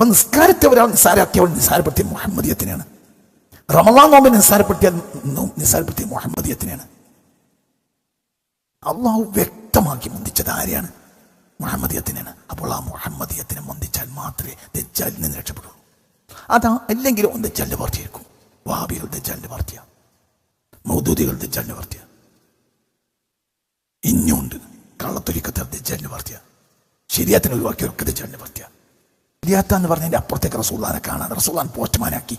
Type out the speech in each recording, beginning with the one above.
അപ്പൊ നിസ്കാരത്തെ ഒരാൾ നിസ്സാരമാക്കിയവൾ നിസ്സാരപ്പെടുത്തിയ മുഹമ്മദിയത്തിനാണ്. റമളാൻ നോമ്പിനെ നിസ്സാരപ്പെടുത്തിയ മുഹമ്മദിയത്തിനാണ്. അള്ളാഹു വ്യക്തമാക്കി മുന്തിച്ചത് ആരെയാണ്? മുഹമ്മദിയത്തിനാണ്. അപ്പോൾ ആ മുഹമ്മദിയത്തിനെ മുന്തിച്ചാൽ മാത്രമേ ദജ്ജാലിൽ നിന്ന് രക്ഷപ്പെടുള്ളൂ. അതാ അല്ലെങ്കിൽ ഒന്ന് ദജ്ജാലിന്റെ പാർട്ടിയായിരിക്കും. വഹാബികൾ ദജ്ജാലിന്റെ പാർട്ടിയാണ്, മൗദൂദികൾ ദജ്ജാലിന്റെ പാർട്ടിയാണ്, ഇനിയുണ്ട് കള്ളത്തൊലിക്കത്തെ ദജ്ജാലിന്റെ പാർട്ടിയാണ്, ശരിയാത്തിന് ഒഴിവാക്കിയവർക്ക് ദജ്ജാലിന്റെ പാർട്ടിയാണ്. ശരിയാത്ത എന്ന് പറഞ്ഞതിന്റെ അപ്പുറത്തേക്ക് റസൂലുള്ളാഹിനെ കാണാൻ റസൂലുള്ളാഹിനെ പോസ്റ്റ്മാനാക്കി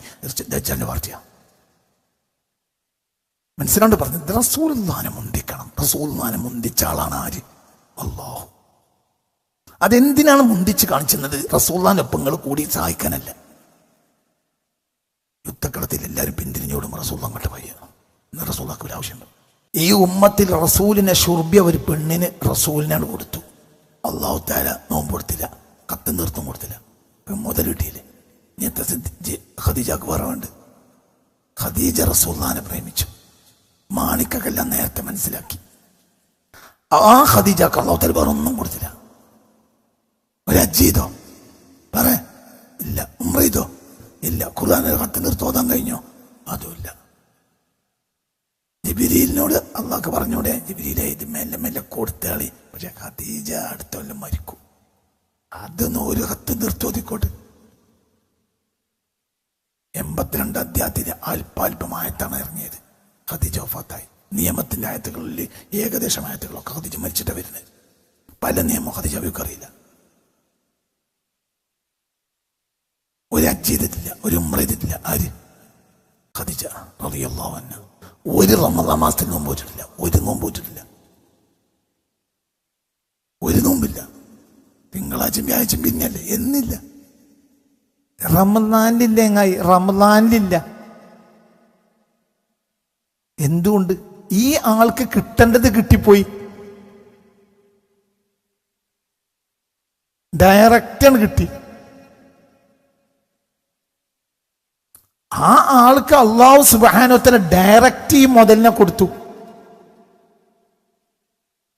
ദജ്ജാലിന്റെ പാർട്ടിയാണ്. മനസ്സിലാണ്ട് പറഞ്ഞത് റസൂലുള്ളാഹിനെ മുന്തിക്കണം. റസൂലുള്ളാഹിനെ മുന്തിച്ച ആളാണ് ആര്? അല്ലാഹു. അതെന്തിനാണ് മുന്തിച്ച് കാണിച്ചത്? റസൂലുള്ളാഹിന്റെ ഒപ്പങ്ങൾ കൂടി സഹായിക്കാനല്ല. യുദ്ധക്കളത്തിൽ എല്ലാവരും പിന്തിരിഞ്ഞോടും റസൂലുള്ളാഹി അങ്ങോട്ട് പോയി. റസൂലുള്ളാഹിക്ക് ഒരു ആവശ്യമുണ്ട്. ഈ ഉമ്മത്തിൽ റസൂലിനെ ഷുർബിയ ഒരു പെണ്ണിന് റസൂലിനാണ് കൊടുത്തു. അല്ലാഹു തആല നോമ്പ് കൊടുത്തില്ല, കത്ത് നിർത്തും കൊടുത്തില്ല, മുതൽ കിട്ടിയില്ലേ. ഖദീജക്ക് പറയുന്നുണ്ട്, ഖദീജ റസൂലുള്ളാഹിനെ പ്രേമിച്ചു. മാണിക്കെല്ലാം നേരത്തെ മനസ്സിലാക്കി. ആ ഖദീജക്ക് അല്ലാഹു തആല വേറെ ഒന്നും കൊടുത്തില്ല. ഒരു ഹജ്ജ് ചെയ്തോ? പറ ഇല്ല. ഉംറ ചെയ്തോ? ഇല്ല. ഖുർആനിൽ കത്ത് നിർത്തോതാൻ കഴിഞ്ഞോ? അതുമില്ല. ജിബ്രീലിനോട് അള്ളാഹ് പറഞ്ഞൂടെ, ജിബ്രീലെ ഇത് മെല്ലെ മെല്ലെ കൊടുത്താളി. പക്ഷെ ഖദീജ അടുത്ത കൊല്ലം മരിക്കും, അതൊന്നും ഒരു കത്ത് നിർത്തോതിക്കോട്ട്. 82 അധ്യായത്തിലെ അല്പാൽപമായത്താണ് ഇറങ്ങിയത്. ഖദീജ വഫാത്തായി. നിയമത്തിന്റെ ആയത്തുകളിൽ ഏകദേശം ആയത്തുകളൊക്കെ ഖദീജ മരിച്ചിട്ടാണ് വരുന്നത്. പല നിയമം ഖദീജക്ക് അറിയില്ല. ഒരു ഹജ്ജ് ചെയ്തിട്ടില്ല, ഒരു ഉംറ ചെയ്തിട്ടില്ല. ആര്? ഖദീജ റളിയല്ലാഹു അൻഹ. ഒരു റമളാൻ മാസത്തിൽ നോമ്പ് വെച്ചിട്ടില്ല, ഒരു നോമ്പ് വെച്ചിട്ടില്ല, ഒരു നോമ്പില്ല. തിങ്കളാഴ്ചയും വ്യാഴാഴ്ചയും പിന്നെയല്ലേ എന്നില്ല. റമളാനിലില്ല, എങ്ങായി റമളാനിലില്ല. എന്തുകൊണ്ട്? ഈ ആൾക്ക് കിട്ടേണ്ടത് കിട്ടിപ്പോയി. ഡയറക്റ്റാണ് കിട്ടി. ആ ആൾക്ക് അല്ലാഹു സുബ്ഹാനഹു വ തആല ഡയറക്റ്റ് ഈ മുതലിനെ കൊടുത്തു.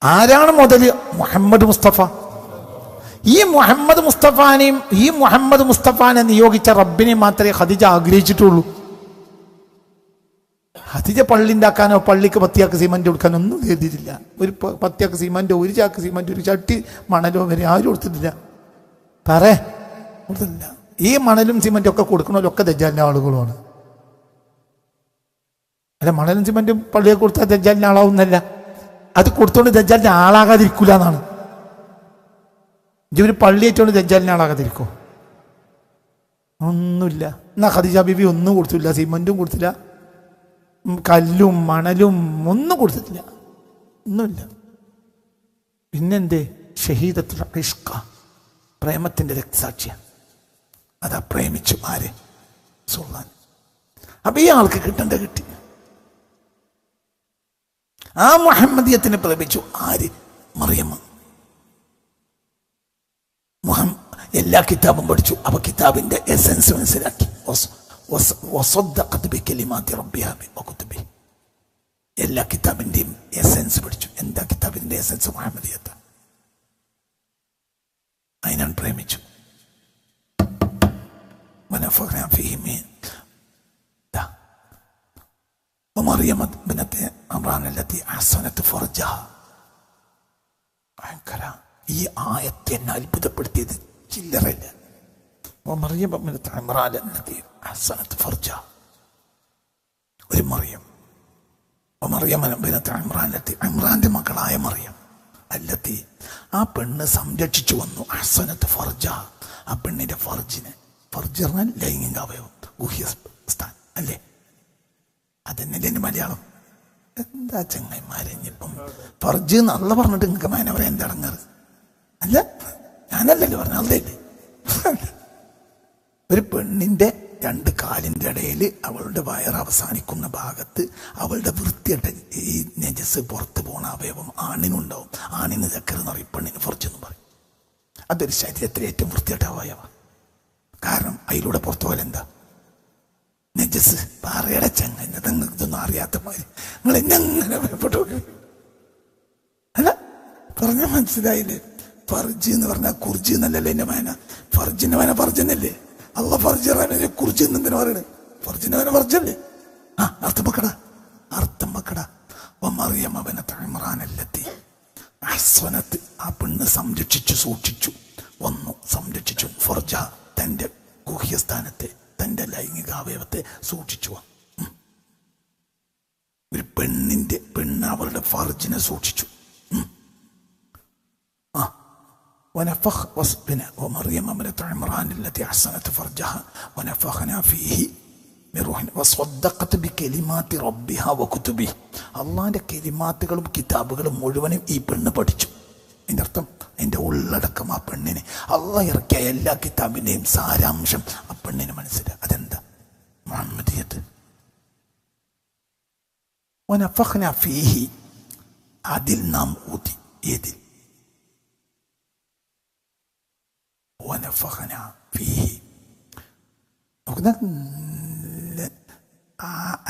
ആരാണ് മുതല്? മുഹമ്മദ് മുസ്തഫ. ഈ മുഹമ്മദ് മുസ്തഫാനെ നിയോഗിച്ച റബ്ബിനെ മാത്രമേ ഖദീജ ആഗ്രഹിച്ചിട്ടുള്ളൂ. ഖദീജ പള്ളി ഉണ്ടാക്കാനോ പള്ളിക്ക് 10 ചാക്ക് സിമന്റ് കൊടുക്കാനോ ഒന്നും കരുതിയിട്ടില്ല. ഒരു 10 ചാക്ക് സിമന്റോ, ഒരു ചാക്ക് സിമന്റ്, ഒരു ചട്ടി മണലോ വരെ ആരും കൊടുത്തിട്ടില്ല. കൊടുത്തിട്ടില്ല. ഈ മണലും സിമന്റും ഒക്കെ കൊടുക്കണമല്ലൊക്കെ ദജ്ജാലിന്റെ ആളുകളുമാണ്. അല്ല, മണലും സിമന്റും പള്ളിയെ കൊടുത്താൽ ദജ്ജാലിന്റെ ആളാവുന്നല്ല. അത് കൊടുത്തോണ്ട് ദജ്ജാലിന്റെ ആളാകാതിരിക്കൂല എന്നാണ്. ഒരു പള്ളി ഏറ്റോണ്ട് ദജ്ജാലിന്റെ ആളാകാതിരിക്കോ? ഒന്നുമില്ല. എന്നാ ഖദീജ ബീബി ഒന്നും കൊടുത്തില്ല, സിമന്റും കൊടുത്തില്ല, കല്ലും മണലും ഒന്നും കൊടുത്തിട്ടില്ല, ഒന്നുമില്ല. പിന്നെന്തേ? ഷഹീദത്തുൽ ഇഷ്ഖ, പ്രേമത്തിന്റെ രക്തസാക്ഷിയാണ്. അതാ പ്രേമിച്ചു. ആര്? സുൽത്താൻ. അപ്പൊ ഈ ആൾക്ക് കിട്ടേണ്ട കിട്ടി. ആ മുഹമ്മദിയത്തിനെ പ്രേമിച്ചു. ആര്? മറിയമ്മ. എല്ലാ കിതാബും പഠിച്ചു. അപ്പൊ കിതാബിന്റെ എസൻസ് മനസ്സിലാക്കി. എല്ലാ കിതാബിന്റെയും എസൻസ് പഠിച്ചു. എന്താ കിതാബിന്റെ എസൻസ്? മുഹമ്മദിയത്ത്. അതിനാണ് പ്രേമിച്ചു. ومريم ابنة عمران التي أحصنت فرجها. ഈ ആയത്തെ എന്നെ അത്ഭുതപ്പെടുത്തിയത് ചില്ലറയില്ല. മറിയം ابنة عمران التي أحصنت فرجها. ഒരു മറിയം. മറിയം ابنة عمران التي, ഇമ്രാന്റെ മകളായ മറിയം. അല്ലത്തി, ആ പെണ്ണ് സംരക്ഷിച്ചു വന്നു. അഹ്സനത്ത് ഫർജ, ആ പെണ്ണിന്റെ ഫർജിനെ. ഫർജ് പറഞ്ഞാൽ ലൈംഗിക അവയവം, ഗുഹ്യസ്ഥാൻ അല്ലേ? അതന്നെയല്ലേ എൻ്റെ മലയാളം. എന്താ ചങ്ങന്മാരെഞ്ഞിപ്പം ഫർജ് നല്ല പറഞ്ഞിട്ട് നിങ്ങൾക്ക് മാനവരെ എന്തടങ്ങാറ്? അല്ല, ഞാനല്ലല്ലോ പറഞ്ഞ, അതല്ലേ. ഒരു പെണ്ണിന്റെ 2 കാലിൻ്റെ ഇടയിൽ അവളുടെ വയറ് അവസാനിക്കുന്ന ഭാഗത്ത് അവളുടെ വൃത്തിയായിട്ട് ഈ നജസ് പുറത്ത് പോണ അവയവം ആണിനുണ്ടാവും. ആണിന് ചക്കര എന്ന് പറയും, പെണ്ണിന് ഫർജ് എന്ന് പറയും. അതൊരു ശരീരത്തിലെ ഏറ്റവും വൃത്തിയായിട്ട് അവയവ. കാരണം അതിലൂടെ പുറത്തു പോലെ എന്താ? നജസ്. പാറയുടെ ചങ്ങ ഇതൊന്നും അറിയാത്ത മാതിരി നിങ്ങൾ എന്നെ അങ്ങനെ ഭയപ്പെട്ടു. അല്ല, പറഞ്ഞ മനസ്സിലായില്ലേ? ഫർജ് എന്ന് പറഞ്ഞാൽ കുർജ് എന്നല്ലല്ലേ എന്റെ വായന. ഫർജിന്റെ വായന ഫർജനല്ലേ. അള്ള ഫർജ് കുർജ് എന്തിനാ പറയണത്? ഫർജിന്റെ വായന ഫർജല്ലേ. അർത്ഥം വെക്കട. ആ പെണ്ണ് സംരക്ഷിച്ചു സൂക്ഷിച്ചു വന്നു. സംരക്ഷിച്ചു ഫർജ, തന്റെ ഗുഹ്യസ്ഥാനത്തെ, തന്റെ ലൈംഗിക അവയവത്തെ സൂക്ഷിച്ചു വന്നു. ഒരു പെണ്ണ് അവളുടെ ഫർജിനെ സൂക്ഷിച്ചു. ونفخ وصبنا ومريم ابنة عمران التي أحسنت فرجها ونفخنا فيه من روحنا وصدقت بكلمات ربها وكتبه. അള്ളാന്റെ കെലിമാത്തുകളും കിതാബുകളും മുഴുവനും ഈ പെണ്ണ് പഠിച്ചു. അതിൻ്റെ അർത്ഥം അതിൻ്റെ ഉള്ളടക്കം ആ പെണ്ണിനെ, അള്ളാഹ് ഇറക്കിയ എല്ലാ കിതാബിൻ്റെയും സാരാംശം ആ പെണ്ണിന് മനസ്സിലായി. അതെന്താ? മുഹമ്മദിയത്ത്. വനഫഖ്നാ ഫീഹി, അതിൽ നാം ഊതി. ഏതിൽ? വനഫഖ്നാ ഫീഹി.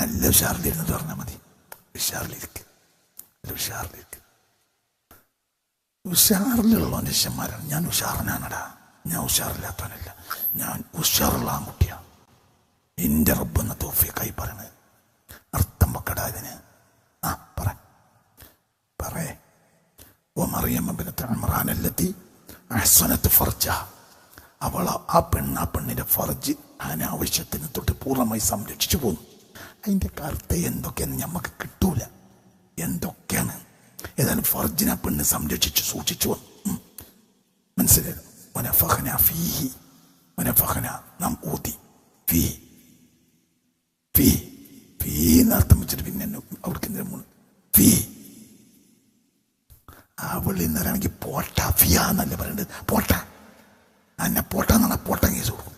അല്ല ഉഷാറിലിരുന്ന് പറഞ്ഞാൽ മതി. ഉഷാറിലിരിക്കുക. ഉഷാറിലുള്ള മനുഷ്യന്മാരാണ്. ഞാൻ ഉഷാറിനാണടാ, ഞാൻ ഉഷാറില്ലാത്തവനല്ല. ഞാൻ ഉഷാറുള്ള ആൺകുട്ടിയാണ്. എൻ്റെ റബ്ബെന്ന തൗഫീഖായി പറയണത്. അർത്ഥം വെക്കടാ ഇതിന്. പറയേ. മറിയം ഇബ്നത്ത് ഇമ്രാൻ അല്ലത്തി അഹ്സനത്ത് ഫർജഹ. അവൾ ആ പെണ്ണിന്റെ ഫർജ് അനാവശ്യത്തിന് തൊട്ട് പൂർണ്ണമായി സംരക്ഷിച്ചു പോന്നു. അതിൻ്റെ കറുത്ത എന്തൊക്കെയാന്ന് നമുക്ക് കിട്ടൂല. എന്തൊക്കെയാണ് ഏതായാലും ഫർജിനെ പെണ്ണ് സംരക്ഷിച്ചു സൂക്ഷിച്ചു വന്നു. മനസ്സിലായോ? വനഫഖ്നാ ഫീഹി, വനഫഖ്നാ നാം ഊതി. അർത്ഥം വെച്ചിട്ട് പിന്നെ അവർക്ക് എന്തിനാ ഫീ. അവൾ ഇന്നരാണെങ്കിൽ പോട്ട ഫിയ എന്നല്ലേ പറയണ്ടത്. പോട്ട എന്നെ പോട്ടാന്നാണ് പോട്ട കേസ് കൊടുക്കും.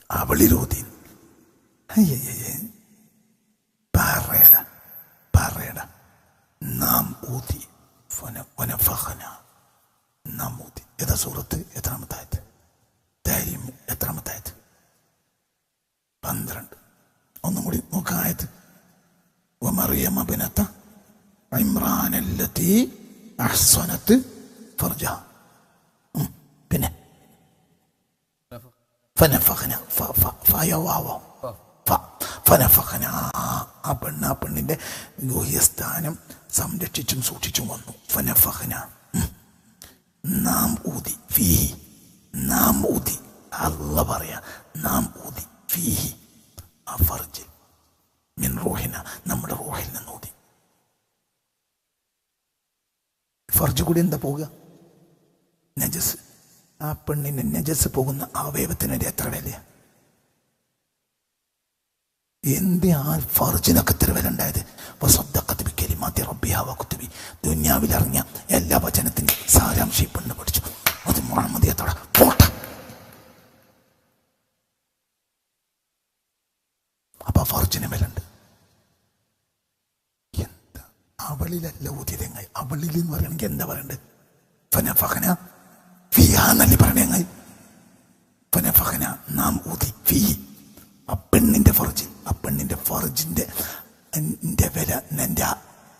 അവളിലൂതി പറയട നാം ഊതി. നാം ഊതി. ഏതാ സൂറത്ത്? എത്രാമത്തായത്? താരീം എത്രാമത്തായത്? 12. ഒന്നും കൂടി നോക്കായത്. വമറിയം ഇബ്നത ഇമ്രാൻ അല്ലതി അഹ്സനത് ഫർജഹ. പിന്നെ ഫനഫഖ്നാ ഫനഫഖ്നാ. ആ പെണ്ണിന്റെ ഗുഹ്യസ്ഥാനം സംരക്ഷിച്ചും സൂക്ഷിച്ചും വന്നു. ഫനഫഖ്നാ നാം ഊതി. ഫീഹി നാം ഊതി. അല്ലാഹ് പറയാ നാം ഊതി. ഫീഹി ആ ഫർജിൽ. മിൻ റൂഹിന നമ്മുടെ റൂഹിൽ നിന്ന് ഊതി. ഫർജ് കൂടി എന്താ പോവുക? നജസ്. ആ പെണ്ണിന് നജസ് പോകുന്ന അവയവത്തിന് എത്ര വില? എന്ത് ആ ഫർജിനൊക്കെ എത്ര വില ഉണ്ടായത്? ദുന്യാവിൽ ഇറങ്ങിയ എല്ലാ വചനത്തിന്റെ സാരാംശം ഈ പെണ്ണ് പഠിച്ചു. അത് മുഹമ്മദിയത്തോടെ പോട്ട. അപ്പൊ ഫർജിന് വിലുണ്ട്. എന്താ അവളിലല്ല ഊതിയതെങ്ങായി. അവളിൽ എന്ന് പറയണെങ്കിൽ എന്താ പറയണ്ടത്? ഫനഫഖ്നാ ഫിഹാ എന്നല്ലേ പറയണേ. ഫനഫഖ്നാ നാം ഊതി. ഫീ ആ പെണ്ണിന്റെ ഫർജ്. ആ പെണ്ണിന്റെ ഫർജിന്റെ വില എന്റെ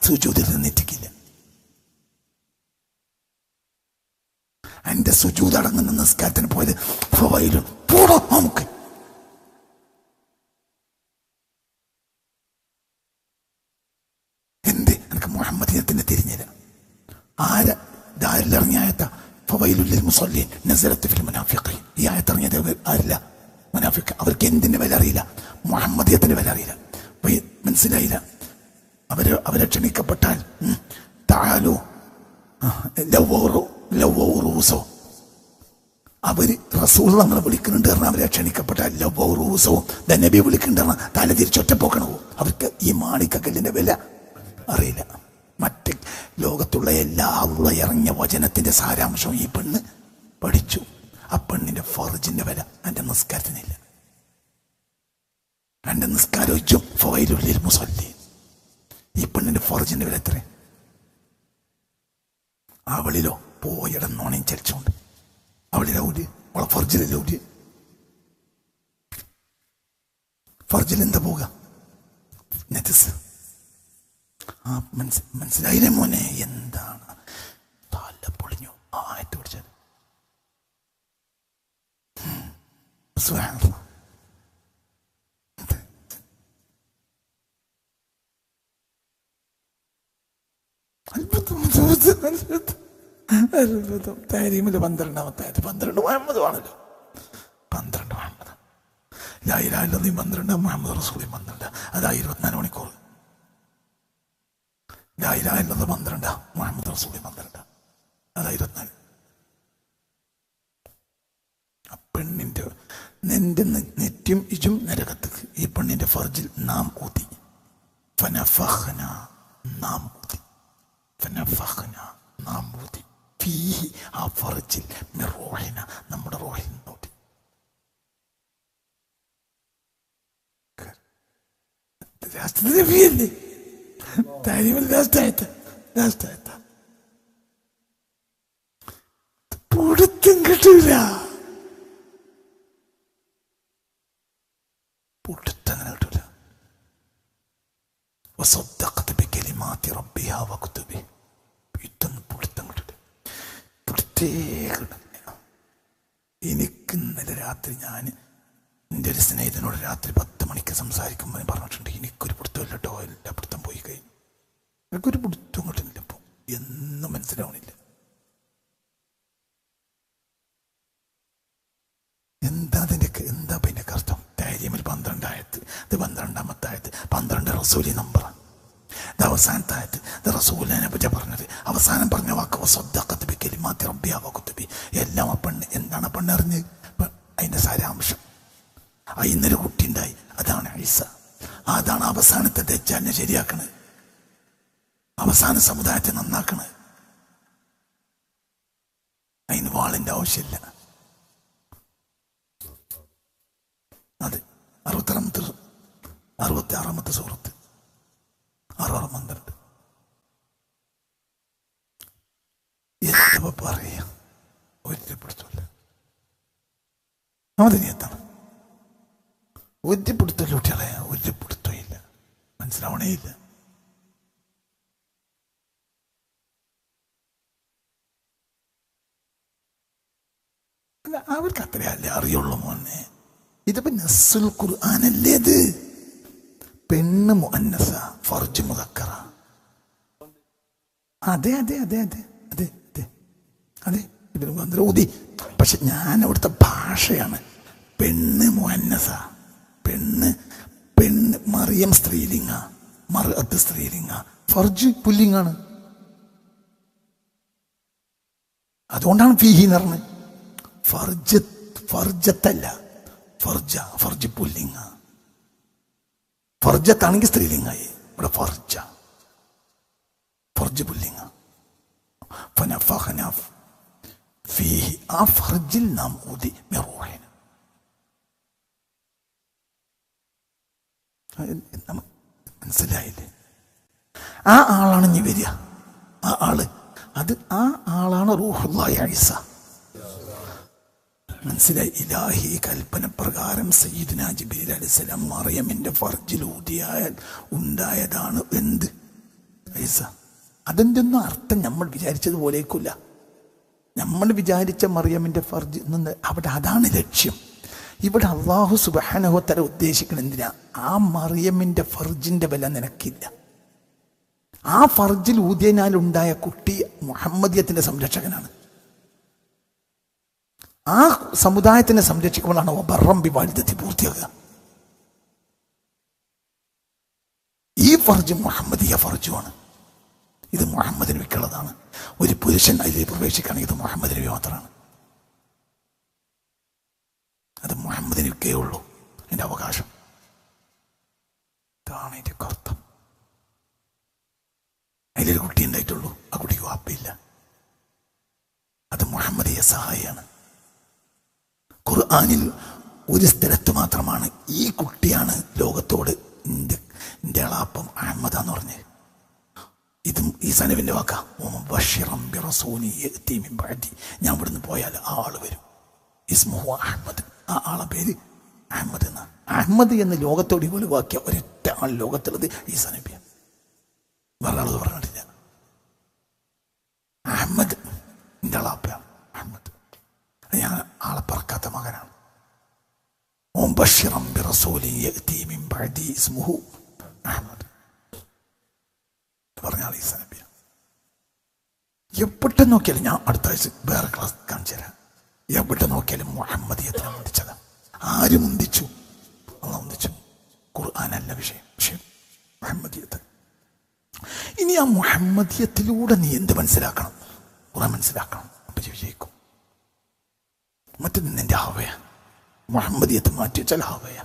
സുജൂദിൽ നിന്നെത്തിക്കില്ല. എന്റെ സുജൂദ് അടങ്ങുന്ന നിസ്കാരത്തിന് പോയത് ഫവൈലുൻ. പോടോ നമുക്ക്. എന്ത് എനിക്ക് മുഹമ്മദിയത്തിന് തിരിഞ്ഞില്ല. ആര ദാരിലിറങ്ങിയ ആയത്താ ഫവൈലുൽ ലിൽ മുസല്ലീൻ നസലത്ത് ഫിൽ മുനാഫിഖീൻ. ഈ ആയത്ത് ഇറങ്ങിയത് ആരില്ല? മുനാഫിഖ്. അവർക്ക് എന്തിന്റെ വില അറിയില്ല, മുഹമ്മദിയത്തിന്റെ വില അറിയില്ല. മനസ്സിലായില്ല. അവരെ ക്ഷണിക്കപ്പെട്ടാൽ താലു ലവ്വറൂസോ, അവര് റസൂൽ അങ്ങനെ വിളിക്കുന്നുണ്ട് പറഞ്ഞാൽ അവരെ ക്ഷണിക്കപ്പെട്ടാൽ ലവ്വറൂസവും നബി വിളിക്കുന്നുണ്ട് തല തിരിച്ചൊറ്റപ്പോക്കണോ. അവർക്ക് ഈ മാണിക്കല്ലിന്റെ വില അറിയില്ല. മറ്റ് ലോകത്തുള്ള എല്ലാ ഇറങ്ങിയ വചനത്തിന്റെ സാരാംശവും ഈ പെണ്ണ് പഠിച്ചു. ആ പെണ്ണിന്റെ ഫർജിന്റെ വില എന്റെ നിസ്കാരത്തിനില്ല. എന്റെ നിസ്കാരം വെച്ചും ഫവൈലുൽ ലിൽ മുസല്ലീൻ. ഈ പെണ്ണിന്റെ ഫർജിന്റെ വില എത്ര? അവളിലോ പോയിടന്നോണയും ചലിച്ചോണ്ട് അവളിലൂര് അവളെ ഫർജിലൂര്. ഫർജിൽ എന്താ പോവുക? നജസ്. മനസ്സിലായില്ലേ മോനെ? എന്താണ് തല സുബ്ഹാനല്ലാഹ്. അത്ഭുതം. തഹരീമില് 12-ാമത്തെ ആയത്ത്. 12 മുഹമ്മദ് ആണല്ലോ. 12 മുഹമ്മദ്. ലാ ഇലാഹ ഇല്ലല്ലാഹ് 12, മുഹമ്മദ് റസൂലുള്ളാഹി 12. അതാ 24 മണിക്കൂർ. ലാ ഇലാഹ ഇല്ലല്ലാഹ് 12, മുഹമ്മദ് റസൂലുള്ളാഹി 12. അതാ 24. ആ പെണ്ണിന്റെ നിന്റെ നെറ്റും ഇജും നരകത്തേക്ക്. ഈ പെണ്ണിന്റെ ഫർജിൽ നാം ഊതി. ഫനഫഖ്ന, നാം ഊതി. ഫനഫഖ്ന, നാം ഊതി. ഫീഹി, ആ ഫർജിൽ, മിർ റൂഹിന, നമ്മുടെ റൂഹിൽ നിന്ന് ഊതി. നബിയല്ലേ പൊടുത്തും കിട്ടൂല. പൊടുത്തങ്ങനെ കിട്ടൂല. വസദ്ദഖത് ബികലിമാതി റബ്ബിഹാ വകുതുബിഹി. ഇതൊന്നും പൊടുത്തം കിട്ടൂല. എനിക്ക് ഇന്നലെ രാത്രി ഞാൻ എൻ്റെ ഒരു സ്നേഹിതനോട് രാത്രി 10 മണിക്ക് സംസാരിക്കുമ്പോൾ പറഞ്ഞിട്ടുണ്ട്, എനിക്കൊരു പിടുത്തമില്ല കേട്ടോ, എല്ലാ പിടുത്തം പോയി കഴിഞ്ഞു. എനിക്കൊരു പിടുത്തം കിട്ടുന്നില്ല. ഇപ്പോൾ എന്നും മനസ്സിലാവണില്ല. എന്താ പിന്നെ അർത്ഥം? തഹരീമിൽ 12 ആയത്ത്. ഇത് 12-ാമത്തെ ആയത്ത്. 12 റസൂലി നമ്പറാണ്. ഇത് അവസാനത്തെ ആയത്ത്. ഇത് റസൂലിനെ പറ്റി പറഞ്ഞത്. അവസാനം പറഞ്ഞ വാക്ക് വസദ്ദഖത് ബികലിമാതി റബ്ബിഹാ വകുതുബിഹി. എല്ലാം ആ പെണ്ണ്. എന്താണ് ആ പെണ്ണ് അറിഞ്ഞ്? അതിന്റെ സാരാംശം. ഇന്നൊരു കുട്ടി ഉണ്ടായി, അതാണ് ഈസ. അതാണ് അവസാനത്തെ ദജ്ജാലിനെ ശരിയാക്കണത്, അവസാന സമുദായത്തെ നന്നാക്കണത്. അതിന് വാളിന്റെ ആവശ്യമില്ല. അത് 66-ാമത്തെ സൂറത്ത് 6-12. എന്താ പറയാ? ഒറ്റപ്പെടുത്തില്ല. അവധിനിയത്താണ്. ഒറ്റപ്പെടുത്തല്ല കുട്ടികളെ, ഒറ്റപ്പെടുത്തില്ല. മനസ്സിലാവണേ ഇല്ല. അവർക്ക് അത്രയല്ലേ അറിയുള്ളൂ മോനെ. ഇതിപ്പോ നസ്സുൽ ഖുർആനല്ലേ ഇത്? പെണ്ണ് മുഅന്നസ, ഫർജ് മുദക്കറ. അതെ അതെ അതെ അതെ അതെ അതെ അതെ ഇതിന് ഊതി. പക്ഷെ ഞാൻ അവിടുത്തെ ഭാഷയാണ്. പെണ്ണ് മുഅന്നസ, പെണ്ണ് പെണ്ണ്. മറിയം സ്ത്രീലിംഗ, മർഅത്ത് സ്ത്രീലിംഗ, ഫർജ് പുല്ലിംഗാണ്. അതുകൊണ്ടാണ് ഫീഹി എന്ന് പറഞ്ഞത്. ഫർജത്തല്ല, ഫർജ് പുല്ലിംഗ. ഫർജത്താണെങ്കിൽ സ്ത്രീലിംഗായി. ഇവിടെ ഫർജ് പുല്ലിംഗ. ഫനഫഖ്ന ഫീഹി, ആ ഫർജിൽ നാം ഊതി. മിർ റൂഹിന. മനസ്സിലായില്ലേ? ആ ആളാണ് ഇനി വരിക. ആ ആളാണ് റൂഹുല്ലാഹി ഈസ. മനസ്സിലായി? ഇലാഹി കൽപ്പന പ്രകാരം സയ്യിദുനാ ജിബ്രീൽ അലൈഹിസ്സലാം മറിയമിന്റെ ഫർജിൽ ഊതിയാൽ ഉണ്ടായതാണ് എന്ത്? ഈസ. അതിൻ്റെ ഒന്നും അർത്ഥം നമ്മൾ വിചാരിച്ചതുപോലേക്കില്ല. നമ്മൾ വിചാരിച്ച മറിയമിന്റെ ഫർജ് അവിടെ അതാണ് ലക്ഷ്യം. ഇവിടെ അല്ലാഹു സുബ്ഹാനഹു വ തആല ഉദ്ദേശിക്കുന്നത് എന്തിനാ? ആ മറിയമിന്റെ ഫർജിന്റെ വില നിനക്കില്ല. ആ ഫർജിൽ ഊതിയനാലുണ്ടായ കുട്ടി മുഹമ്മദിയത്തിന്റെ സംരക്ഷകനാണ്. ആ സമുദായത്തിനെ സംരക്ഷിക്കുമ്പോഴാണ് ബർറം ബിവാലിദതി പൂർത്തിയാകുക. ഈ ഫർജ് മുഹമ്മദിയ ഫർജുമാണ്. ഇത് മുഹമ്മദിന് വിക്കുള്ളതാണ്. ഒരു പുരുഷൻ അതിൽ പ്രവേശിക്കുകയാണെങ്കിൽ ഇത് മുഹമ്മദിന് മാത്രമാണ്. അത് മുഹമ്മദിന് വിക്കേ ഉള്ളൂ എൻ്റെ അവകാശം. ഇതാണ് എൻ്റെ അർത്ഥം. അതിലൊരു കുട്ടി ഉണ്ടായിട്ടുള്ളൂ, ആ കുട്ടിക്ക് വാപ്പയില്ല. അത് മുഹമ്മദിയ സഹായിയാണ്. ഖുർആനിൽ ഒരു സ്ഥലത്ത് മാത്രമാണ് ഈ കുട്ടിയാണ് ലോകത്തോട് എൻ്റെ അളാപ്പം അഹമ്മദാന്ന് പറഞ്ഞത്. ഇതും ഈ സനവിൻ്റെ വാക്കാ. ഞാൻ ഇവിടുന്ന് പോയാൽ ആ ആള് വരും. ഇസ്മുഹു അഹമ്മദ്. ആ ആളെ പേര് അഹമ്മദ് എന്നാണ്. അഹമ്മദ് എന്ന് ലോകത്തോട് ഒഴിവാക്കിയ ഒരൊറ്റ ആൾ ലോകത്തുള്ളത് ഈസാ നബിയാണ്. വേറെ ആളത് പറഞ്ഞിട്ടില്ല. അഹമ്മദ് എൻ്റെ അളാപ്പയാണ് അഹമ്മദ്. ഞാൻ ആളെ പറക്കാത്ത മകനാണ്. ومبشرا برسول يأتي من بعدي اسمه أحمد. പറഞ്ഞ അലൈഹിസ്സലാം നബിയ. എവിടെ നോക്കിയാലും, ഞാൻ അടുത്ത ആഴ്ച വേറെ ക്ലാസ് കാണിച്ചു തരാം, എവിടെ നോക്കിയാലും മുഹമ്മദിയത്തിനെ മുന്തിച്ചതാ. ആര് മുന്തിച്ചു? അള്ളാഹ് മുന്തിച്ചു. ഖുർആനല്ല വിഷയം, വിഷയം മുഹമ്മദിയത്ത്. ഇനി ആ മുഹമ്മദിയത്തിലൂടെ നീ എന്ത് മനസ്സിലാക്കണം? ഖുർആൻ മനസ്സിലാക്കണം. അപ്പൊ വിജയിക്കും. മറ്റൊന്ന് നിന്റെ ഹവയ. മുഹമ്മദിയത്ത് മാറ്റി വെച്ചാൽ ഹവയ.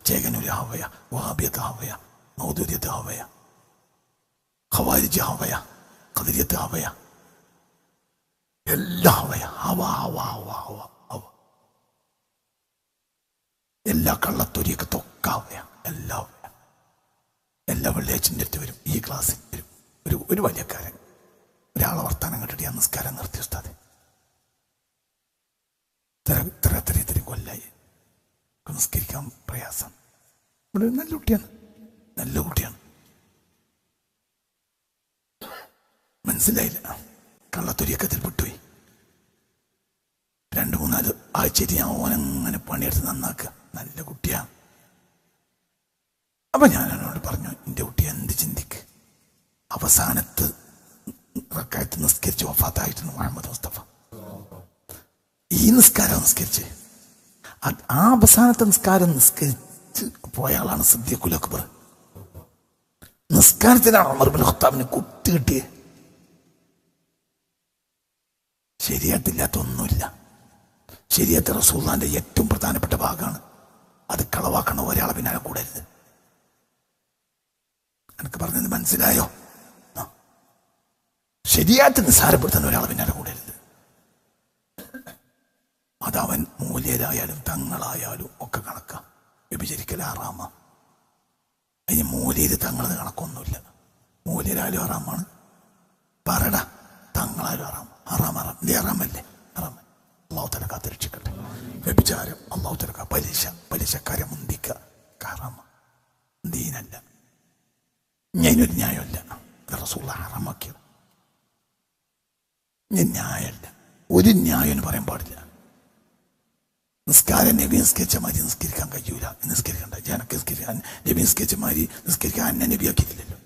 ചേകനൂര് ഹവയ, വഹാബിയത്ത് ഹവയ, മൗദൂദിയത്ത് ഹവയ, ഖവാരിജ് ഹവയ, ഖദരിയത്ത് ഹവയ, എല്ലാ ഹവയ. ഹവ ഹവ ഹവ ഹവ ഹവ. എല്ലാ കള്ളത്തൊരിയൊക്കെ ഹവയ. എല്ലാ ഹവയ. എല്ലാ വെള്ളിയാഴ്ചൻ്റെ അടുത്ത് വരും, ഈ ക്ലാസ്സിൽ വരും. ഒരു വലിയക്കാരൻ ഒരാളെ വർത്താനം കണ്ടിട്ട് ഞാൻ നിസ്കാരം നിർത്തി ഉസ്താദെ. ഇത്ര കൊല്ലായി നിസ്കരിക്കാൻ പ്രയാസം. ഇവിടെ നല്ല കുട്ടിയാണ്, നല്ല കുട്ടിയാണ്. മനസ്സിലായില്ല, കള്ളത്തൊരിയക്കത്തിൽ വിട്ടുപോയി. 2-3 ആഴ്ചയായിട്ട് ഞാൻ ഓനങ്ങനെ പണിയെടുത്ത് നന്നാക്കുക. നല്ല കുട്ടിയാണ്. അപ്പൊ ഞാൻ എന്നോട് പറഞ്ഞു, എൻ്റെ കുട്ടി എന്ത് ചിന്തിക്ക്, അവസാനത്ത് റക്അത്ത് നിസ്കരിച്ച് വഫാത്തായിട്ടുണ്ട് മുഹമ്മദ് മുസ്തഫ. ഈ നിസ്കാരം നിസ്കരിച്ച് ആ അവസാനത്തെ നിസ്കാരം നിസ്കരിച്ച് പോയ ആളാണ് സിദ്ദീഖുൽ അക്ബർ. നിസ്കാരത്തിനാണ് ഉമർ ഇബ്നുൽ ഖത്താബിന് കുത്ത് കിട്ടിയത്. ശരീഅത്തില്ലാത്ത ഒന്നുമില്ല. ശരീഅത്ത് റസൂലുള്ളാഹിന്റെ ഏറ്റവും പ്രധാനപ്പെട്ട ഭാഗമാണ്. അത് കളവാക്കണ ഒരാളെ പിന്നാലെ കൂടരുത്. എനിക്ക് പറഞ്ഞത് മനസ്സിലായോ? ശരീഅത്ത് നിസ്സാരപ്പെടുത്തുന്ന ഒരാളെ പിന്നാലെ കൂടരുത്. അതവൻ മൂല്യരായാലും തങ്ങളായാലും ഒക്കെ കണക്കാം. വ്യഭിചരിക്കൽ ഹറാമാ. അതിന് മൂല്യര് തങ്ങളത് കണക്കൊന്നുമില്ല. മൂല്യരായാലും ഹറാമാണ്, പറടാ തങ്ങളായാലും ഹറാം. ഹറാം ഹറാം ഇത് ഹറാമല്ലേ? ഹറാം. അള്ളാഹു തആല കാത്തുരക്ഷിക്കട്ടെ. വ്യഭിചാരം അള്ളാഹു തആല, പലിശക്കാരെ മുന്തിക്ക ഹറാമ, ദീനല്ല. ഞാനൊരു ന്യായമല്ല. റസൂലുള്ളാഹി ഹറാമാക്കിയത് ന്യായമല്ല. ഒരു ന്യായം എന്ന് പറയാൻ പാടില്ല. നിസ്കാരം നബി നിസ്കരിച്ച മാതിരി നിസ്കരിക്കാൻ കഴിയൂല. നിസ്കരിക്കണ്ട, ജനക്ക് നിസ്കരിക്കാൻ നബി നിസ്കരിച്ച മാതിരി നിസ്കരിക്കാൻ അന്നെ നബി ആക്കിയിട്ടില്ലല്ലോ.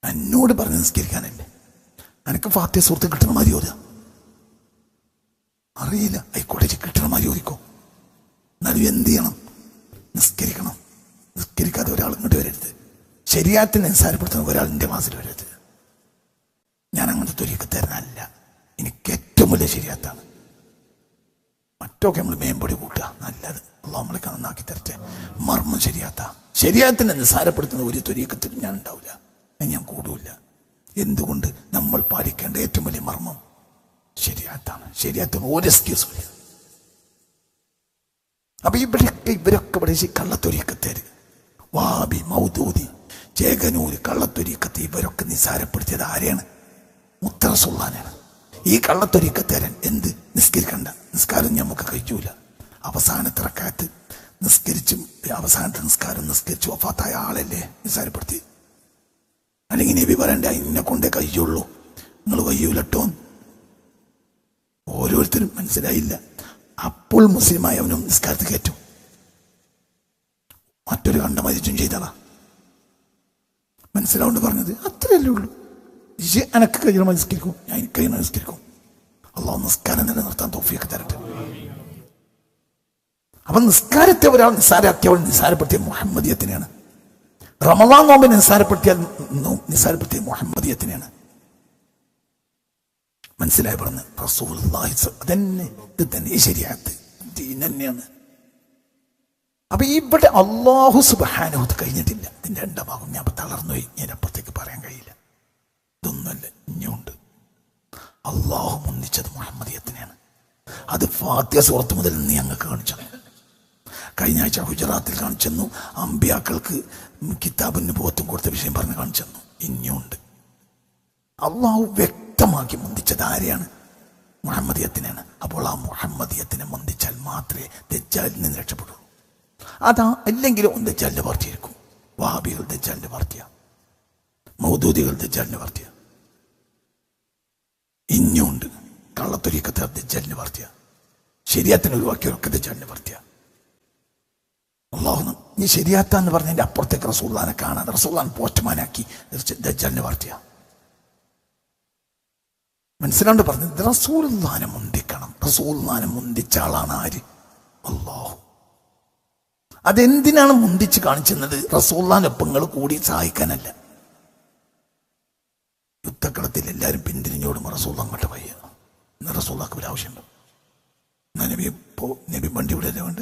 എന്നോട് പറഞ്ഞ് നിസ്കരിക്കാനല്ലേ. എനിക്ക് ഫാത്തിഹ സൂറത്ത് കിട്ടണ മാതിരി ഓതുക അറിയില്ല. ആയിക്കോട്ടെ, കിട്ടണ മാതിരി ഓതിക്കോ. എന്നാലും എന്ത് ചെയ്യണം? നിസ്കരിക്കണം. നിസ്കരിക്കാതെ ഒരാൾ ഇങ്ങോട്ട് വരരുത്. ശരീഅത്തിനെ നിസ്സാരപ്പെടുത്തുന്ന ഒരാൾ എൻ്റെ ക്ലാസ്സിൽ വരരുത്. ഞാൻ അങ്ങനത്തെ തൊരിയൊക്കെ തരുന്നതല്ല. എനിക്ക് ഏറ്റവും വലിയ ശരീഅത്താണ്. മറ്റൊക്കെ നമ്മൾ മേമ്പൊടി കൂട്ടുക നല്ലത്. അള്ളാഹു നമ്മളെ നന്നാക്കി തരട്ടെ. മർമ്മം ശരീഅത്തിനെ നിസ്സാരപ്പെടുത്തുന്ന ഒരു തൊരിയൊക്കത്തിലും ഞാൻ ഉണ്ടാവില്ല, ഞാൻ കൂടില്ല. എന്തുകൊണ്ട്? നമ്മൾ പാലിക്കേണ്ട ഏറ്റവും വലിയ മർമ്മം ശരീഅത്താണ്. ശരീഅത്തിന് ഒരു എക്സ്ക്യൂസും ഇല്ല. അപ്പൊ ഇവരൊക്കെ പഠിച്ച് കള്ളത്തൊരിക്കത്തേര്, വാബി, മൗദൂദി, ചേകനൂര്, കള്ളത്തൊരിക്കത്ത് ഇവരൊക്കെ നിസ്സാരപ്പെടുത്തിയത് ആരെയാണ്? മുത്തറസുള്ളാനാണ്. ഈ കള്ളത്തൊരിക്കത്തേരൻ എന്ത്? നിസ്കരിക്കണ്ട, നിസ്കാരം നമുക്ക് കഴിയൂല. അവസാനത്തെ റക്അത്ത് നിസ്കരിച്ചും അവസാനത്തെ നിസ്കാരം നിസ്കരിച്ചു വഫാത്തായ ആളല്ലേ നിസ്സാരപ്പെടുത്തി. അല്ലെങ്കിൽ നബി പറയണ്ട ഇന്നെ കൊണ്ടേ കഴിയുള്ളൂ, നിങ്ങൾ കഴിയൂലട്ടോ. ഓരോരുത്തരും മനസ്സിലായില്ല. അപ്പോൾ മുസ്ലിമായ അവനും നിസ്കാരത്തിൽ കയറ്റും. മറ്റൊരു കണ്ട മരിച്ചും ചെയ്തതാ. മനസ്സിലാവുണ്ട് പറഞ്ഞത്? അത്രയല്ലേ ഉള്ളൂ. എനക്ക് കഴിയണ നിസ്കരിക്കും, ഞാൻ എനിക്ക് കഴിയണ നിസ്കരിക്കും. അള്ളാഹു നിസ്കാരം നിലനിർത്താൻ തൗഫീഖ് തരട്ടെ. അപ്പൊ നിസ്കാരത്തെ ഒരാൾ നിസ്സാരമാക്കിയവൾ നിസ്സാരപ്പെടുത്തിയ മുഹമ്മദിയത്തിനെയാണ്. റമളാൻ നോമ്പിനെ നിസ്സാരപ്പെടുത്തിയ മുഹമ്മദിയത്തിനെയാണ്. മനസ്സിലായി പറഞ്ഞ് റസൂലുള്ളാഹി അതന്നെ, ഇത് തന്നെ ഈ ശരീഅത്ത് ദീൻ തന്നെയാണ്. അപ്പൊ ഇവിടെ അല്ലാഹു സുബ്ഹാനഹു വ തആല കഴിഞ്ഞിട്ടില്ല. ഇതിന്റെ 2 ഭാഗം ഞാൻ തളർന്നുപോയി, ഞാൻ അപ്പുറത്തേക്ക് പറയാൻ കഴിയില്ല. ഇതൊന്നുമല്ല, ഇനിയുണ്ട്. അള്ളാഹു മുന്നിച്ചത് മുഹമ്മദിയത്തിനെയാണ്. അത് ഫാത്തിഹ സൂറത്ത് മുതൽ നീ ഞങ്ങൾക്ക് കാണിച്ചു. കഴിഞ്ഞ ആഴ്ച ഗുജറാത്തിൽ കാണിച്ചെന്നു. അമ്പിയാക്കൾക്ക് കിതാബിന് ബോധം കൊടുത്ത വിഷയം പറഞ്ഞ് കാണിച്ചെന്നു. ഇനിയുണ്ട്. അള്ളാഹു വ്യക്തമാക്കി മുന്തിച്ചത് ആരെയാണ്? മുഹമ്മദിയത്തിനാണ്. അപ്പോൾ ആ മുഹമ്മദിയത്തിനെ മുന്തിച്ചാൽ മാത്രമേ ദജ്ജാലിൽ നിന്ന് രക്ഷപ്പെടുള്ളൂ. അതാ അല്ലെങ്കിലും ദജ്ജാലിന്റെ പാർട്ടിയിരിക്കും. വഹാബികൾ ദജ്ജാലിന്റെ പാർട്ടിയാണ്, മൗദൂദികൾ ദജ്ജാലിന്റെ പാർട്ടിയാണ്. ഇനിയുണ്ട് കള്ളത്തൊരിക്കത്തെ ദജ്ജാലിന്റെ പാർട്ടിയാണ്. ശരീഅത്തിനെ ഒഴിവാക്കിയവരൊക്കെ ദജ്ജാലിന്റെ പാർട്ടിയാണ്. അള്ളാഹു നീ ശരിയാത്താന്ന് പറഞ്ഞതിൻ്റെ അപ്പുറത്തേക്ക് റസൂലുള്ളാഹിനെ കാണാതെ റസൂലുള്ളാഹിനെ പോസ്റ്റ്മാനാക്കി ദജ്ജാലിനെ വാർത്തിയ. മനസ്സിലാണ്ട് പറഞ്ഞത് റസൂലുള്ളാഹിനെ മുന്തിക്കണം. റസൂലുള്ളാഹിനെ മുന്തിച്ച ആളാണ് ആര്? അള്ളാഹു. അതെന്തിനാണ് മുന്തിച്ച് കാണിച്ചത്? റസൂലുള്ളാഹിന്റെ ഒപ്പങ്ങൾ കൂടി സഹായിക്കാനല്ല. യുദ്ധക്കളത്തിൽ എല്ലാവരും പിന്തിരിഞ്ഞോടും റസൂലുള്ളാഹി അങ്ങോട്ട് പോയി. ഇന്ന് റസൂലുള്ളാഹിക്ക് ഒരു ആവശ്യമുണ്ടോ? നബി വണ്ടി ഇവിടെ വേണ്ട.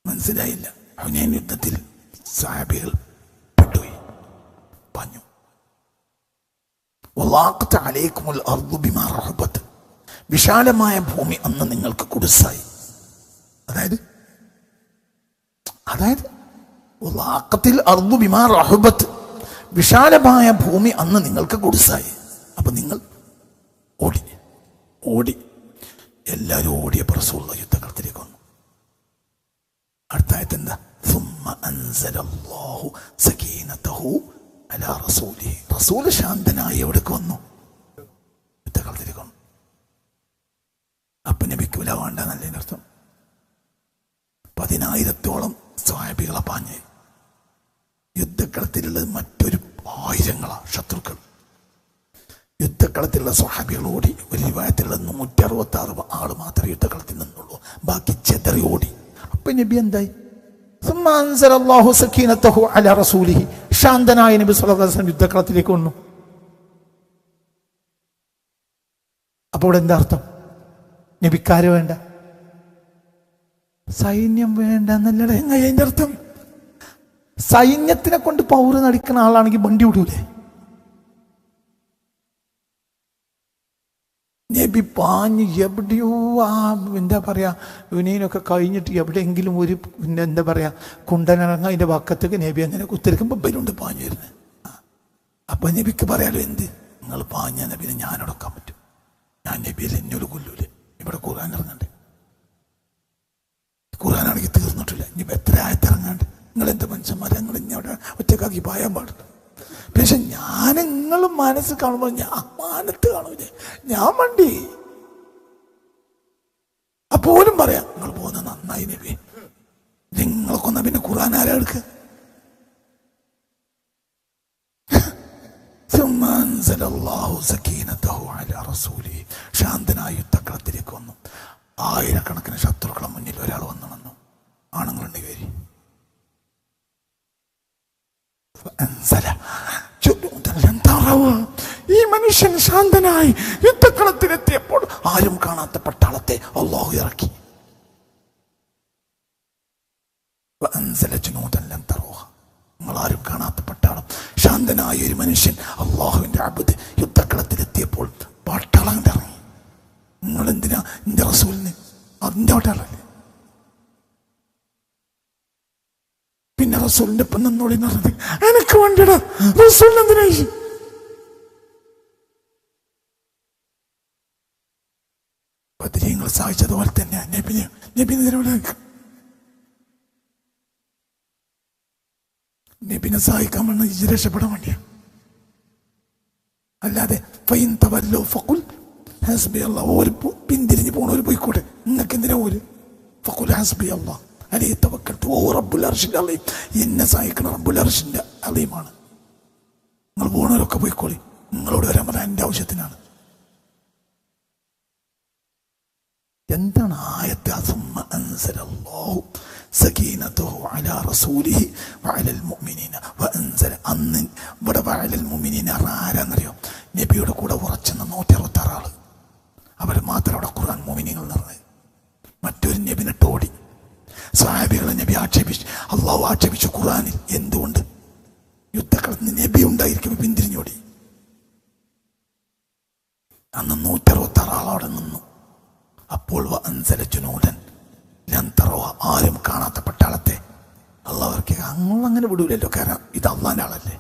മനസ്സിലായില്ല. ഹുനൈൻ യുദ്ധത്തിൽ സഹാബികൾ പെട്ടുപോയി, പാഞ്ഞു. വലാഖത അലൈക്കുമുൽ അർദു ബിമാ റഹബത്, വിശാലമായ ഭൂമി അന്ന് നിങ്ങൾക്ക് കുടുസായി. അതായത് വലാഖത്തിൽ അർദു ബിമാ റഹബത്, വിശാലമായ ഭൂമി അന്ന് നിങ്ങൾക്ക് കുടുസായി. അപ്പൊ നിങ്ങൾ ഓടി എല്ലാവരും ഓടിയപ്പോൾ റസൂലുള്ളാഹി യുദ്ധക്കളത്തിലേക്ക് വന്നു. അടുത്ത ആയത്ത് എന്താ? ثم أنزل الله سكينته على رسوله. റസൂൽ ശാന്തനായി എവിടേക്ക് വന്നു? യുദ്ധക്കളത്തിലേക്ക് വന്നു. അപ്പൊ നബിക്ക് വില വേണ്ടെന്നല്ലേ അർത്ഥം? 10,000-ഓളം സ്വഹാബികളെ പാഞ്ഞ്. യുദ്ധക്കളത്തിലുള്ളത് മറ്റൊരു 1000 ശത്രുക്കൾ. യുദ്ധക്കളത്തിലുള്ള സ്വഹാബികൾ ഓടി. ഒരു റിവായത്തിലുള്ള 166 ആള് മാത്രമേ യുദ്ധക്കളത്തിൽ നിന്നുള്ളൂ, ബാക്കി ചെതറി ഓടി. അപ്പൊ നബി എന്തായി? ശാന്തനായ നബി സല്ലല്ലാഹു അലൈഹി വസല്ലം യുദ്ധക്കളത്തിലേക്ക് വന്നു. അപ്പോൾ ഇവിടെ എന്താ അർത്ഥം? നബിക്കാര് വേണ്ട, സൈന്യം വേണ്ട എന്നല്ലട. അതിന്റെ അർത്ഥം സൈന്യത്തിനെ കൊണ്ട് പൗറ് നടിക്കുന്ന ആളാണെങ്കിൽ വണ്ടി വിടൂലേ? നബി പാഞ്ഞ് എവിടെയോ എന്താ പറയാ വിനീനൊക്കെ കഴിഞ്ഞിട്ട് എവിടെയെങ്കിലും ഒരു പിന്നെ എന്താ പറയാ കുണ്ടനിറങ്ങ അതിന്റെ പക്കത്തേക്ക് നബി അങ്ങനെ കുത്തിരിക്കുമ്പോൾ ബലുണ്ട് പാഞ്ഞു വരുന്നത്. അപ്പൊ നബിക്ക് പറയാലോ, എന്ത് നിങ്ങൾ പാഞ്ഞ നബിനെ ഞാനടക്കാൻ പറ്റും? ഞാൻ നബിയിൽ എന്നോട് കൊല്ലൂലേ? ഇവിടെ ഖുർആൻ ഇറങ്ങണ്ടേ? ഖുർആനാണെങ്കിൽ തീർന്നിട്ടില്ല. ഇനി എത്ര ആയത്തിറങ്ങാണ്ട്? നിങ്ങൾ എന്ത് മനുഷ്യന്മാരെ, നിങ്ങൾ ഇനി അവിടെ ഒറ്റക്കാക്കി പായാൻ പാടില്ല. പക്ഷെ ഞാൻ നിങ്ങൾ മനസ്സ് കാണുമ്പോൾ ഞാൻ മാനത്ത് കാണൂലേ? ഞാൻ വണ്ടി അപ്പോലും പറയാം നിങ്ങൾ പോകുന്നത് നന്നായി നബി, നിങ്ങൾക്കൊന്ന പിന്നെ ഖുർആൻ ആരാ എടുക്കുക? ശാന്തനായ യുദ്ധക്കളത്തിലേക്ക് വന്നു. 1000-കണക്കിന് ശത്രുക്കളെ മുന്നിൽ ഒരാൾ വന്നു. ആണുങ്ങളുണ്ട് കയറി. ഈ മനുഷ്യൻ ശാന്തനായി യുദ്ധക്കളത്തിലെത്തിയപ്പോൾ ആരും കാണാത്ത പട്ടാളത്തെ അല്ലാഹു ഇറക്കി. നിങ്ങളാരും കാണാത്ത പട്ടാളം. ശാന്തനായ ഒരു മനുഷ്യൻ അല്ലാഹുവിന്റെ അബ്ദ് യുദ്ധക്കളത്തിലെത്തിയപ്പോൾ പട്ടാളം ഇറങ്ങി. നിങ്ങൾ എന്തിനാ എന്റെ റസൂലിന്? അതിന്റെ പട്ടാളല്ലേ? പിന്നെ റസൂലിന്റെ ഒപ്പം നിന്നോളി പറഞ്ഞത് എനിക്ക് വേണ്ടിട. റസൂലിന് എന്തിനാ? ബദരീങ്ങൾ സഹായിച്ചതുപോലെ തന്നെ നബിനെ സഹായിക്കാൻ വേണ്ട രക്ഷപ്പെടാൻ വേണ്ടിയാ. അല്ലാതെ ഓര് പിന്തിരിഞ്ഞ് പോണവര് പോയിക്കോട്ടെ, നിങ്ങൾക്ക് എന്തിനാ ഓര്? ഫഖുൽ ഹസ്ബി അല്ലാഹ് അലൈഹി തവക്കൽതു വഹുവ റബ്ബുൽ അർശിൽ അലീം. എന്നെ സഹായിക്കണ റബ്ബുൽ അർശിന്റെ അലീമാണ്. നിങ്ങൾ പോണവരൊക്കെ പോയിക്കോളി, നിങ്ങളോട് വരാൻ പറയാൻ എൻ്റെ ആവശ്യത്തിനാണ്. എന്താണ് ആയത്ത്? സുമ്മ അൻസലല്ലാഹു സകീനതഹു അലാ റസൂലിഹി വഅലൽ മുഅ്മിനീന വഅൻസല. അന്ന് ഇവിടെ വഅലൽ മുഅ്മിനീന ആരാന്നറിയോ? നബിയുടെ കൂടെ ഉറച്ചെന്ന 166 ആള്. അവർ മാത്രം അവിടെ ഖുർആൻ മുഅ്മിനീങ്ങൾ നിറഞ്ഞത്. മറ്റൊരു നബിനെ ഓടി. സ്വഹാബികളെ നബി ആക്ഷേപിച്ചു, അള്ളാഹു ആക്ഷേപിച്ചു ഖുർആനിൽ. എന്തുകൊണ്ട്? യുദ്ധക്കളത്തിന് നബി ഉണ്ടായിരിക്കും പിന്തിരിഞ്ഞോടി. അന്ന് 166 ആളവിടെ നിന്നു. അപ്പോൾ ആരും കാണാത്ത പട്ടാളത്തെ അള്ളാഹ് അങ്ങനെ വിടൂലല്ലോ. കാരണം ഇത് അള്ളാന്റെ ആളല്ലേ.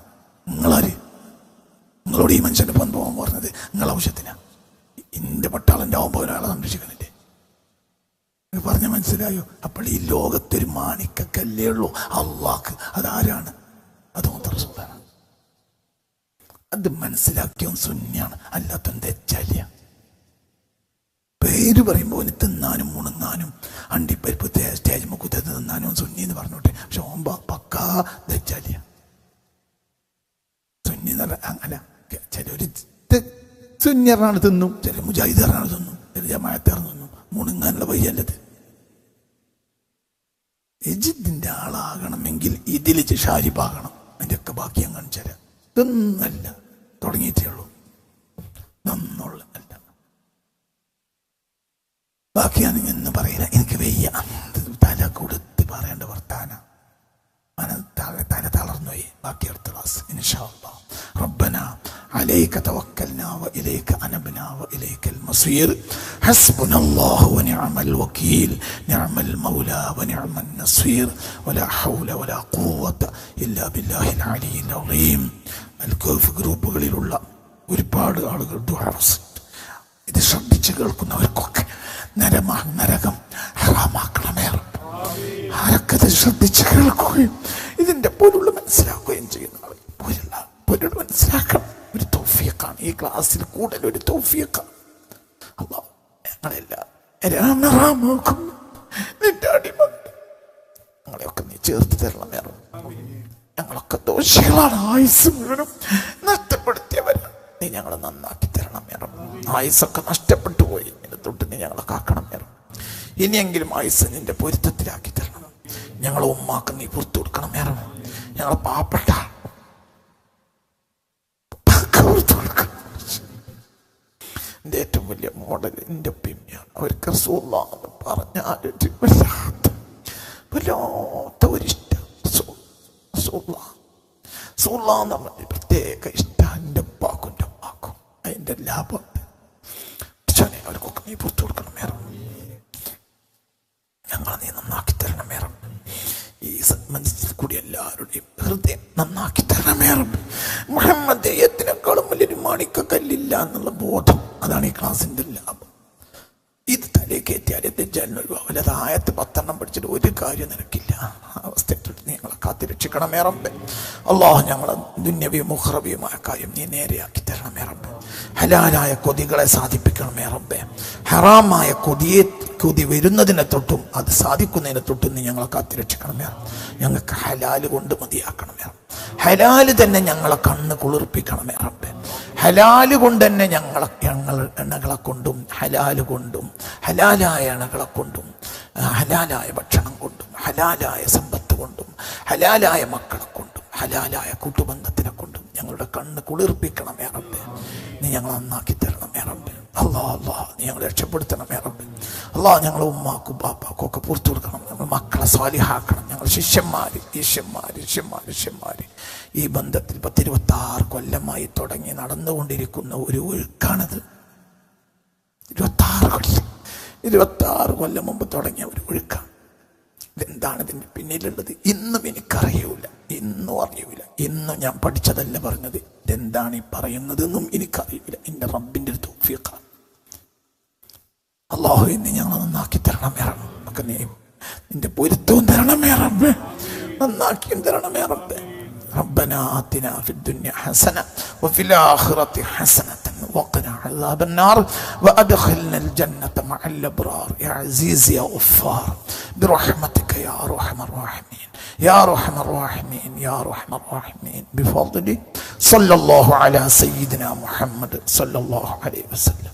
നിങ്ങളോട് ഈ മനുഷ്യന്റെ ഒപ്പം പോകാൻ പറഞ്ഞത് നിങ്ങളെ ആവശ്യത്തിനാ. എന്റെ പട്ടാളന്റെ ആവുമ്പോൾ ഒരാളെ സംരക്ഷിക്കണില്ലേ? പറഞ്ഞ മനസ്സിലായോ? അപ്പോൾ ഈ ലോകത്തൊരു മാണിക്കല്ലേ ഉള്ളൂ അള്ളാഹ്ക്ക്. അതാരാണ്? അത് റസൂലാണ്. അത് മനസ്സിലാക്കിയോ സുന്നിയാണ്, അല്ലാത്ത തെറ്റല്ല. പേര് പറയുമ്പോൾ തിന്നാനും മുണങ്ങാനും അണ്ടിപ്പരിപ്പ് സ്റ്റേജ് മുക്കുത്തത് തിന്നാനും സുന്നി എന്ന് പറഞ്ഞോട്ടെ. പക്ഷെ ഓൻ പക്കാ ദജ്ജാലിയ. സുന്നി എന്ന് പറഞ്ഞാൽ അല്ല, ചിലര് സുന്നി പറഞ്ഞാണ് തിന്നും, ചില മുജാഹിദ് പറഞ്ഞാണ് തിന്നും, ചില ജമാഅത്ത് തിന്നും. മുണുങ്ങാനുള്ള വയ്യല്ലത്. എജിദിന്റെ ആളാകണമെങ്കിൽ ഇതിൽ ഷാരിബാകണം. അതിൻ്റെയൊക്കെ ബാക്കി ഞാൻ കാണിച്ചു തരാം. ഇതൊന്നല്ല, തുടങ്ങിയിട്ടേ ഉള്ളൂ. നന്നുള്ള അല്ല, ബാക്കിയാണ് എന്ന് പറയില്ല. എനിക്ക് വയ്യ, തല കൊടുത്ത് പറയേണ്ട വർത്താന. തല തളർന്നുപോയി. ബാക്കി അടുത്ത ക്ലാസ് ഇൻഷാ അല്ലാഹ്. റബ്ബനാ عليك توكلنا وإليك أنبنا وإليك المصير حسبنا الله ونعم الوكيل نعم المولى ونعم النصير ولا حول ولا قوة إلا بالله العلي العظيم. അൽഖൗഫ് ഗ്രൂപ്പുകളിലുള്ള ഒരുപാട് ആളുകൾ ദുആ ചെയ്തു. ഇത് ശ്രദ്ധിച്ച് കേൾക്കുന്നവർക്കൊക്കെ നരകം ഹറാമാക്കണമേ. ആരൊക്കെ ശ്രദ്ധിച്ച് കേൾക്കുകയും ഇതിന്റെ പൊരുൾ മനസ്സിലാക്കുകയും ചെയ്യുന്ന പൊരുൾ മനസ്സിലാക്കണം. ഒരു തൗഫീഖാണ് ഈ ക്ലാസ്സിൽ കൂടുതൽ ഒരു തൗഫീഖാണ്. അല്ലാഹ് ഞങ്ങളെല്ലാം നിന്റെ അടിമകൾ, ഞങ്ങളെയൊക്കെ നീ ചേർത്ത് തരണം. ഞങ്ങളൊക്കെ ദോഷികളാണ്, ആയുസ് മുഴുവനും നഷ്ടപ്പെടുത്തിയവരാണ്. നീ ഞങ്ങളെ നന്നാക്കി തരണം. ആയുസൊക്കെ നഷ്ടപ്പെട്ടു പോയി, നിന്റെ തൊട്ട് നീ ഞങ്ങളെ കാക്കണം. ഇനിയെങ്കിലും ആയുസ് നിന്റെ പൊരുത്തത്തിലാക്കി തരണം. ഞങ്ങളെ ഉമ്മാക്ക് നീ പുറത്തു കൊടുക്കണം. ഞങ്ങളെ പാവപ്പെട്ട എൻ്റെ ഏറ്റവും വലിയ മോഡൽ എൻ്റെ ഉപ്പയാണ്. അവർക്ക് റസൂലുള്ളാഹി പറഞ്ഞാൽ വല്ലാത്ത ഒരിഷ്ടം. റസൂലുള്ളാഹി എന്ന് പറഞ്ഞ പ്രത്യേക ഇഷ്ടം എൻ്റെ ഉപ്പാക്കും എൻ്റെ ഉമ്മാക്കും. അതിൻ്റെ ലാഭം അവർക്കൊക്കെ നീ പുറത്തു കൊടുക്കണം. ഞങ്ങളെ നീ നന്നാക്കി തരണം. ഈ സന്മനസ്സിൽ കൂടി എല്ലാവരുടെയും ഹൃദയം നന്നാക്കി തരണം. മുഹമ്മദീയത്തിനേക്കാളും വലിയൊരു മാണിക്കല്ലില്ല എന്നുള്ള ബോധം, അതാണ് ഈ ക്ലാസിന്റെ ലാഭം. ഇത് തലേക്കേറ്റിയാൽ തെറ്റാലിന് ഒഴിവാവില്ല. അത് ആയത്ത് 10 പഠിച്ചിട്ട് ഒരു കാര്യം നിനക്കില്ല. അവസ്ഥയിൽ ഞങ്ങളെ കാത്തിരക്ഷിക്കണമേ റബ്ബേ. അല്ലാഹ് ഞങ്ങളെ ദുന്യവിയും മുഖറവിയുമായ കാര്യം നീ നേരെയാക്കി തരണമേ റബ്ബേ. ഹലാലായ കൊതികളെ സാധിപ്പിക്കണമേ റബ്ബേ. ഹറാമായ കൊതി വരുന്നതിനെ തൊട്ടും അത് സാധിക്കുന്നതിനെ തൊട്ടും നീ ഞങ്ങളെ കാത്തിരക്ഷിക്കണമേ. ഞങ്ങൾക്ക് ഹലാല് കൊണ്ട് മതിയാക്കണമേ. ഹലാല് തന്നെ ഞങ്ങളെ കണ്ണ് കുളിർപ്പിക്കണമേ റബ്ബേ. ഹലാല് കൊണ്ട് തന്നെ ഞങ്ങൾ എണ്ണകളെ കൊണ്ടും ഹലാല് കൊണ്ടും ഹലാലായ എണ്ണകളെ കൊണ്ടും ഹലാലായ ഭക്ഷണം കൊണ്ടും ഹലാലായ സമ്പത്ത് കൊണ്ടും ഹലാലായ മക്കളെ കൊണ്ടും ഹലാലായ കൂട്ടുബന്ധത്തിനെ കൊണ്ടും ഞങ്ങളുടെ കണ്ണ് കുളിർപ്പിക്കണമേ റബ്ബേ. നീ ഞങ്ങളെ നന്നാക്കി തരണമേ റബ്ബേ. അല്ലാഹ് നീ ഞങ്ങളെ രക്ഷപ്പെടുത്തണമേ റബ്ബേ. അല്ലാഹ് ഞങ്ങളെ ഉമ്മാക്കും ബാപ്പാക്കും ഒക്കെ പുറത്തു കൊടുക്കണം. ഞങ്ങൾ മക്കളെ സ്വാലിഹാക്കണം. ഞങ്ങൾ ശിഷ്യന്മാര് ഈ ബന്ധത്തിൽ 26 കൊല്ലമായി തുടങ്ങി നടന്നുകൊണ്ടിരിക്കുന്ന ഒരു ഒഴുക്കാണത്. 26 കൊല്ലം മുമ്പ് തുടങ്ങിയ ഒരു ഒഴുക്കാണ്. ഇതെന്താണ് ഇതിൻ്റെ പിന്നിലുള്ളത്? ഇന്നും എനിക്കറിയൂല, ഇന്നും അറിയൂല. ഇന്നും ഞാൻ പഠിച്ചതല്ല പറഞ്ഞത്. ഇതെന്താണ് ഈ പറയുന്നതെന്നും എനിക്കറിയൂല. എൻ്റെ റബ്ബിൻ്റെ ഒരു തൗഫീഖാണ്. അല്ലാഹു ഇന്ന് ഞങ്ങൾ നന്നാക്കി തരണമേ റബ്ബേ. നമുക്ക് നീ നിന്റെ പൊരുത്തവും തരണമേ റബ്ബേ. നന്നാക്കിയും തരണമേ റബ്ബേ. ربنا آتنا في الدنيا حسنة وفي الآخرة حسنة وقنا عذاب النار وأدخلنا الجنة مع الأبرار يا عزيز يا غفار برحمتك يا أرحم الراحمين يا أرحم الراحمين يا أرحم الراحمين بفضلك صلى الله على سيدنا محمد صلى الله عليه وسلم.